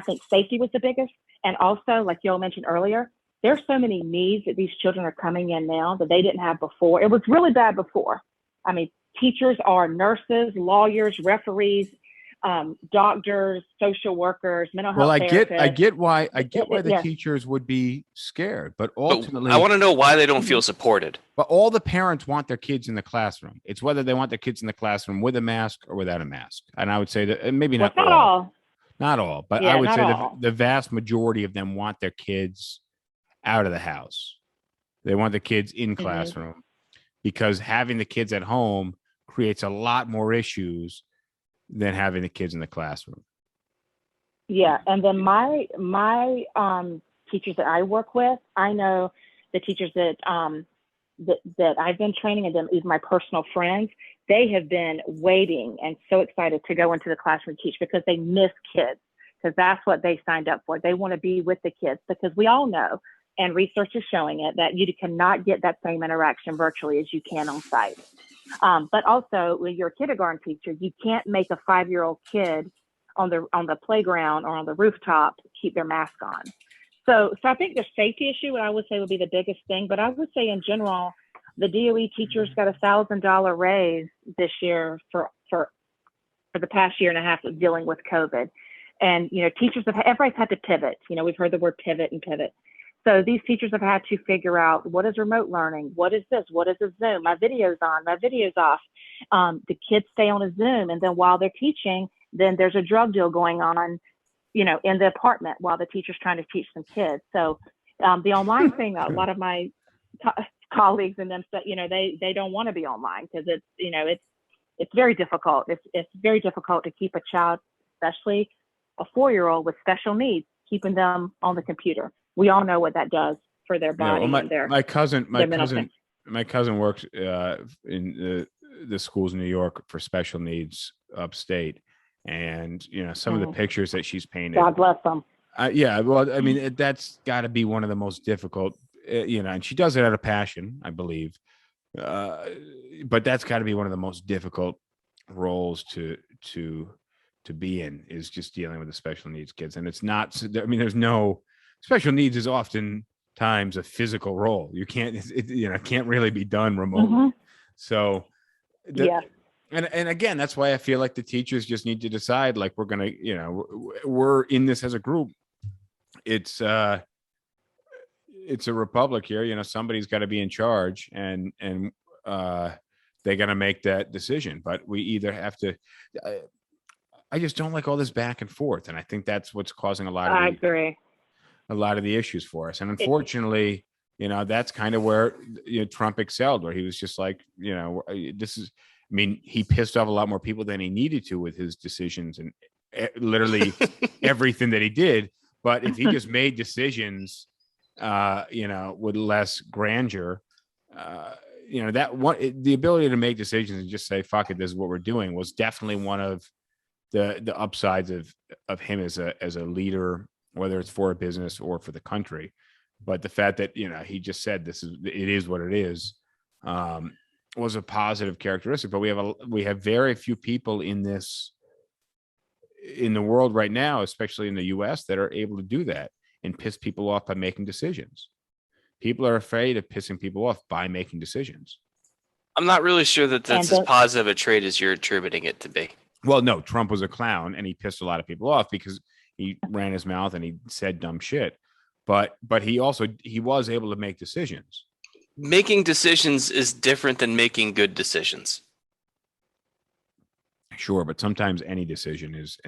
think safety was the biggest. And also, like you all mentioned earlier, there's so many needs that these children are coming in now that they didn't have before. It was really bad before. I mean, teachers are nurses, lawyers, referees, doctors, social workers, mental health therapists. I get why the Yes. teachers would be scared, but But ultimately, I want to know why they don't feel supported. but all the parents want their kids in the classroom. It's whether they want their kids in the classroom with a mask or without a mask. And I would say that maybe Well, not all. Not all, but Yeah, I would not say all. the vast majority of them want their kids out of the house. They want the kids in classroom because having the kids at home creates a lot more issues than having the kids in the classroom. Yeah, and then my teachers that I work with, I know the teachers that that I've been training, and them even my personal friends, they have been waiting and so excited to go into the classroom and teach because they miss kids, because that's what they signed up for. They want to be with the kids, because we all know, and research is showing it, that you cannot get that same interaction virtually as you can on site. But also, when you're a kindergarten teacher, you can't make a 5-year-old kid on the playground or on the rooftop keep their mask on. So I think the safety issue, I would say, would be the biggest thing. But I would say in general, the DOE teachers got $1,000 raise this year for the past year and a half of dealing with COVID. And, teachers everybody's had to pivot. We've heard the word pivot and pivot. So these teachers have had to figure out, what is remote learning? What is this? What is a Zoom? My video's on, my video's off. The kids stay on a Zoom, and then while they're teaching, then there's a drug deal going on, in the apartment while the teacher's trying to teach some kids. So the online thing, a lot of my colleagues and them said, they don't want to be online because it's very difficult. It's very difficult to keep a child, especially a 4-year-old with special needs, keeping them on the computer. We all know what that does for their body and their my cousin works in the schools in New York for special needs upstate, and some of the pictures that she's painted. God bless them. Yeah, well, I mean, that's got to be one of the most difficult, and she does it out of passion, I believe. But that's got to be one of the most difficult roles to be in, is just dealing with the special needs kids. And it's not, I mean, there's no, special needs is oftentimes a physical role. You can't, can't really be done remotely. So, yeah. And again, that's why I feel like the teachers just need to decide, like, we're going to, we're in this as a group. It's a republic here. Somebody's got to be in charge, and they're going to make that decision. But we either have to, I just don't like all this back and forth. And I think that's what's causing a lot of the issues for us. And unfortunately, that's kind of where Trump excelled, where he was just like, he pissed off a lot more people than he needed to with his decisions and literally everything that he did. But if he just made decisions, with less grandeur, the ability to make decisions and just say, fuck it, this is what we're doing, was definitely one of the upsides of him as a leader, whether it's for a business or for the country. But the fact that, he just said, it is what it is, was a positive characteristic. But we have very few people in the world right now, especially in the US, that are able to do that and piss people off by making decisions. People are afraid of pissing people off by making decisions. I'm not really sure that that's as positive a trait as you're attributing it to be. Well, no, Trump was a clown and he pissed a lot of people off because he ran his mouth and he said dumb shit. But he was able to make decisions. Making decisions is different than making good decisions. Sure, but sometimes any decision is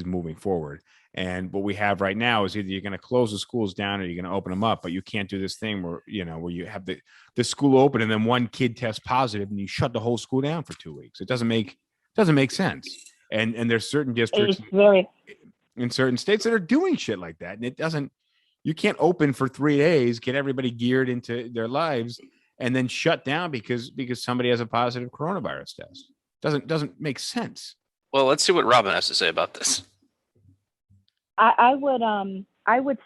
moving forward. And what we have right now is either you're going to close the schools down or you're going to open them up, but you can't do this thing where you have the school open and then one kid tests positive and you shut the whole school down for 2 weeks. It doesn't make sense. And there's certain districts in certain states that are doing shit like that. And you can't open for 3 days, get everybody geared into their lives, and then shut down because somebody has a positive coronavirus test. Doesn't make sense. Well, let's see what Robin has to say about this. I would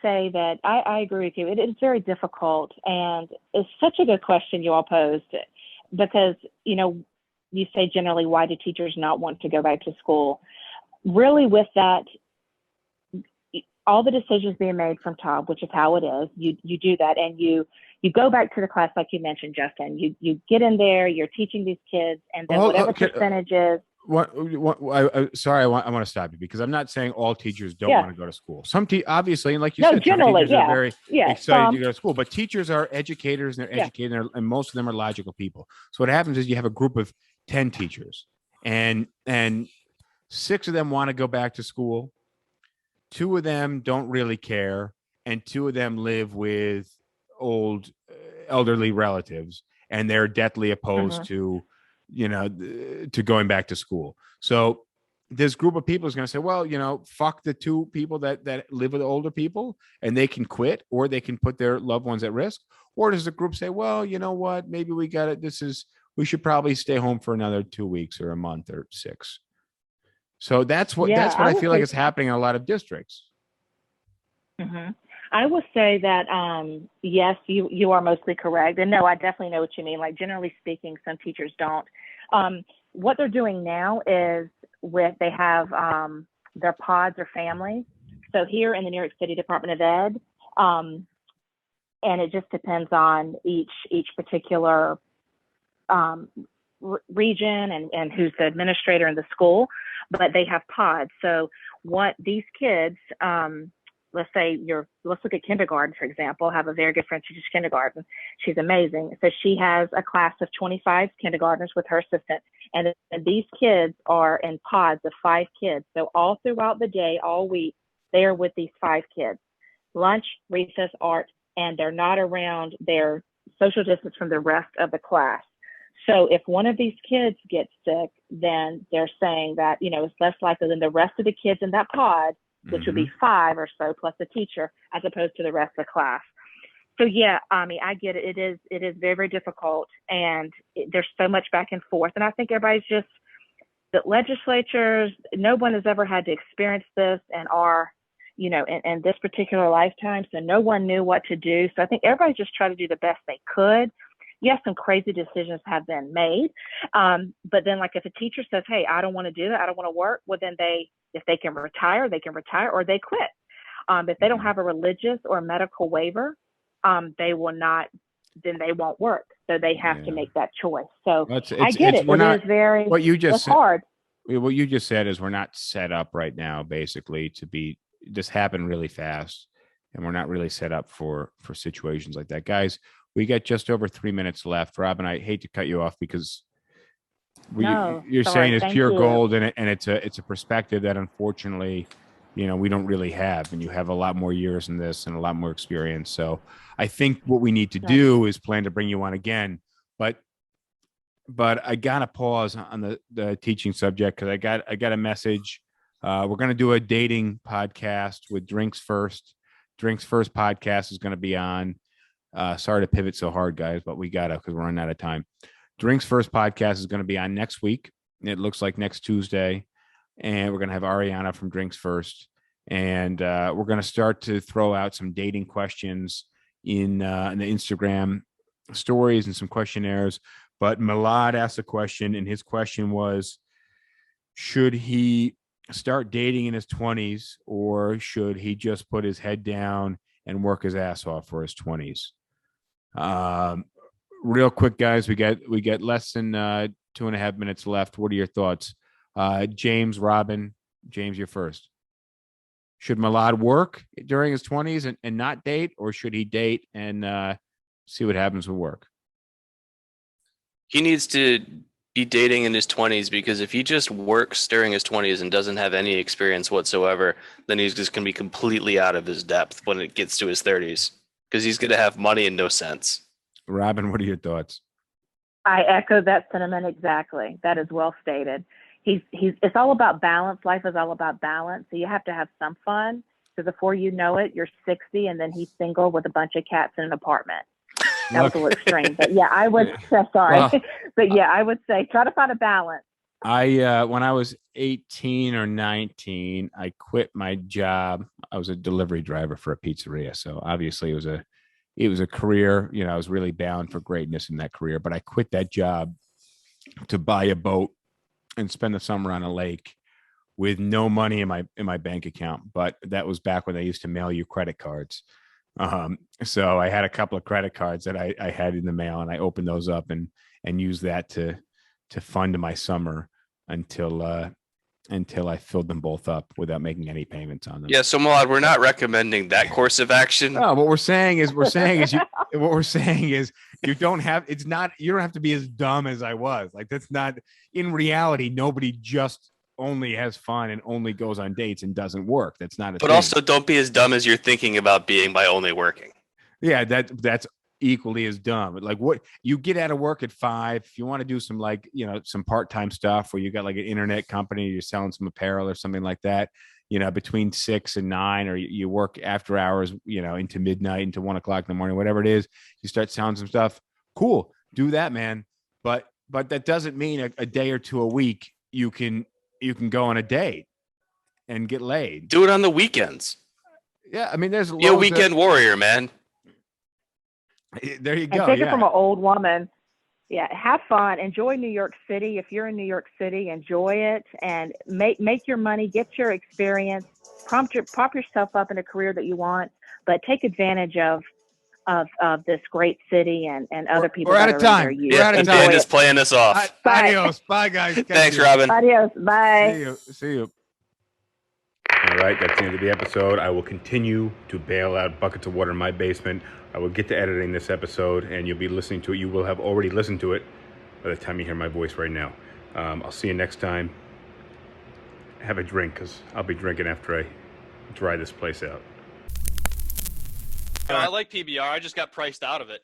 say that I agree with you. It is very difficult, and it's such a good question you all posed, because you say generally, why do teachers not want to go back to school? Really, with that, all the decisions being made from top, which is how it is. You do that, and you go back to the class like you mentioned, Justin. You get in there, you're teaching these kids, and then whatever percentage is. Sorry, I want to stop you because I'm not saying all teachers don't want to go to school. Some obviously, and like you said, generally, some teachers are very excited to go to school. But teachers are educators, and they're educated, and most of them are logical people. So what happens is you have a group of 10 teachers, and 6 of them want to go back to school. 2 of them don't really care, and 2 of them live with old elderly relatives, and they're deathly opposed to to going back to school. So this group of people is going to say, well, fuck the 2 people that live with older people, and they can quit, or they can put their loved ones at risk. Or does the group say, well, you know what, maybe we got it, we should probably stay home for another 2 weeks or a month or 6. So that's what I feel like is happening in a lot of districts. Mm-hmm. I will say that yes, you are mostly correct, and no, I definitely know what you mean. Like, generally speaking, some teachers don't. What they're doing now is they have their pods or families. So here in the New York City Department of Ed, and it just depends on each particular region and who's the administrator in the school, but they have pods. So what these kids, let's look at kindergarten, for example. I have a very good friend who teaches kindergarten. She's amazing. So she has a class of 25 kindergartners with her assistant. And these kids are in pods of 5 kids. So all throughout the day, all week, they are with these 5 kids. Lunch, recess, art, and they're not around their social distance from the rest of the class. So if one of these kids gets sick, then they're saying that, it's less likely than the rest of the kids in that pod, which would be 5 or so plus the teacher, as opposed to the rest of the class. So yeah, I mean, I get it. It is very, very difficult, and there's so much back and forth. And I think everybody's just, the legislatures, no one has ever had to experience this in in this particular lifetime. So no one knew what to do. So I think everybody just tried to do the best they could. Yes, some crazy decisions have been made. But then, like, if a teacher says, hey, I don't want to do that, I don't want to work, well, then if they can retire, or they quit. If they don't have a religious or medical waiver, they will not, then they won't work. So they have to make that choice. So I get it. It is very, it's hard. What you just said is we're not set up right now, basically, this happened really fast, and we're not really set up for situations like that. Guys, we got just over 3 minutes left. Robin, I hate to cut you off because you're saying it's pure gold, and it's a perspective that unfortunately, we don't really have, and you have a lot more years in this and a lot more experience. So I think what we need to do is plan to bring you on again, but I gotta pause on the teaching subject because I got a message. We're going to do a dating podcast with Drinks First. Drinks First podcast is going to be on. Sorry to pivot so hard, guys, but we gotta because we're running out of time. Drinks First podcast is going to be on next week. It looks like next Tuesday, and we're going to have Ariana from Drinks First, and we're going to start to throw out some dating questions in the Instagram stories and some questionnaires. But Milad asked a question, and his question was, should he start dating in his 20s, or should he just put his head down and work his ass off for his 20s? Real quick, guys, we get less than 2.5 minutes left. What are your thoughts? James, Robin, James, you're first. Should Milad work during his 20s and not date, or should he date and see what happens with work? He needs to be dating in his 20s, because if he just works during his 20s and doesn't have any experience whatsoever, then he's just going to be completely out of his depth when it gets to his 30s, because he's going to have money and no sense. Robin, what are your thoughts? I echo that sentiment exactly. That is well stated. It's all about balance. Life is all about balance. So you have to have some fun, because before you know it, you're 60 and then he's single with a bunch of cats in an apartment. That was a little extreme, but yeah, I would but yeah, I would say try to find a balance. When I was 18 or 19, I quit my job. I was a delivery driver for a pizzeria. So obviously it was a career, I was really bound for greatness in that career, but I quit that job to buy a boat and spend the summer on a lake with no money in my bank account. But that was back when they used to mail you credit cards. So I had a couple of credit cards that I had in the mail, and I opened those up and used that to fund my summer until I filled them both up without making any payments on them. Yeah, so Maude, we're not recommending that course of action. No, what we're saying is you don't have to be as dumb as I was. Like, that's not, in reality, nobody just only has fun and only goes on dates and doesn't work. That's not a But thing. also don't be as dumb as you're thinking about being by only working. Yeah, that's equally as dumb. Like, what, you get out of work at 5, if you want to do some, like, some part-time stuff where you got like an internet company, you're selling some apparel or something like that, between 6 and 9, or you work after hours, into midnight, into 1 o'clock in the morning, whatever it is, you start selling some stuff. Cool. Do that, man. But that doesn't mean a day or two a week you can go on a date and get laid. Do it on the weekends. Yeah, I mean, there's You're a weekend warrior, man. There you go. And take it from an old woman. Yeah, have fun. Enjoy New York City. If you're in New York City, enjoy it and make your money, get your experience, prop yourself up in a career that you want, but take advantage of this great city and other people. We're out of time. We're out of time. Dan is playing us off. Adios. Bye, guys. Thanks, Robin. Adios. Bye. See you. All right, that's the end of the episode. I will continue to bail out buckets of water in my basement. I will get to editing this episode, and you'll be listening to it. You will have already listened to it by the time you hear my voice right now. I'll see you next time. Have a drink, because I'll be drinking after I dry this place out. I like PBR. I just got priced out of it.